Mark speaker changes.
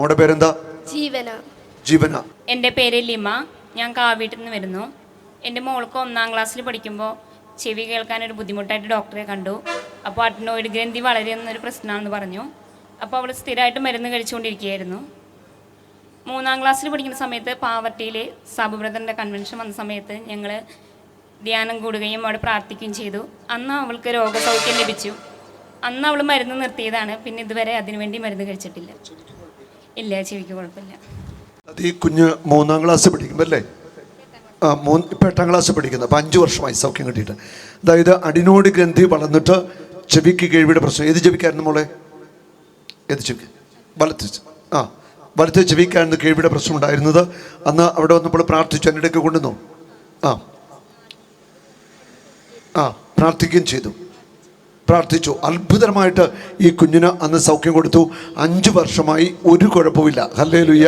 Speaker 1: മോടെ പേരെന്താ?
Speaker 2: ജീവന.
Speaker 1: ജീവന.
Speaker 3: എൻ്റെ പേര് ലിമ. ഞാൻ കാവീട്ടിൽ നിന്ന് വരുന്നു. എൻ്റെ മോൾക്ക് 1ാം ക്ലാസ്സിൽ പഠിക്കുമ്പോൾ ചെവി കേൾക്കാനൊരു ബുദ്ധിമുട്ടായിട്ട് ഡോക്ടറെ കണ്ടു. അപ്പോൾ അഡ്നോയിഡ് ഗ്രന്ഥി വളരുന്നൊരു പ്രശ്നമാണെന്ന് പറഞ്ഞു. അപ്പോൾ അവൾ സ്ഥിരമായിട്ട് മരുന്ന് കഴിച്ചുകൊണ്ടിരിക്കുകയായിരുന്നു. 3ാം ക്ലാസ്സിൽ പഠിക്കുന്ന സമയത്ത് പാവർട്ടിയിൽ സാബു ബ്രദറിൻ്റെ കൺവെൻഷൻ വന്ന സമയത്ത് ഞങ്ങൾ ധ്യാനം കൂടുകയും അവിടെ പ്രാർത്ഥിക്കുകയും ചെയ്തു. അന്ന് അവൾക്ക് രോഗസൗഖ്യം ലഭിച്ചു. അന്ന് അവൾ മരുന്ന് നിർത്തിയതാണ്. പിന്നെ ഇതുവരെ അതിനുവേണ്ടി മരുന്ന് കഴിച്ചിട്ടില്ല. ഇല്ല, ചെവിക്ക് കുഴപ്പമില്ല.
Speaker 1: അത് ഈ കുഞ്ഞ് 3ാം ക്ലാസ് പഠിക്കുമ്പോൾ അല്ലേ? ഇപ്പം 8ാം ക്ലാസ് പഠിക്കുന്നത്. അപ്പം 5 വർഷമായി സൗഖ്യം കിട്ടിയിട്ട്. അതായത് അഡിനോയിഡ് ഗ്രന്ഥി വളർന്നിട്ട് ചെവിക്ക് കേൾവിയുടെ പ്രശ്നം. ഏത് ചെവിക്കായിരുന്നു മോളെ? ഏത് ചെവിക്ക്? വലത്തെ ചെവിക്കായിരുന്നു കേൾവിയുടെ പ്രശ്നം ഉണ്ടായിരുന്നത്. അന്ന് അവിടെ വന്നപ്പോൾ പ്രാർത്ഥിച്ചു, എൻ്റെ ഇടയ്ക്ക് കൊണ്ടുവന്നു. പ്രാർത്ഥിക്കുകയും ചെയ്തു. പ്രാർത്ഥിച്ചു. അത്ഭുതമായിട്ട് ഈ കുഞ്ഞിന് അന്ന് സൗഖ്യം കൊടുത്തു. 5 വർഷമായി ഒരു കുഴപ്പമില്ല. ഹല്ലേലൂയ.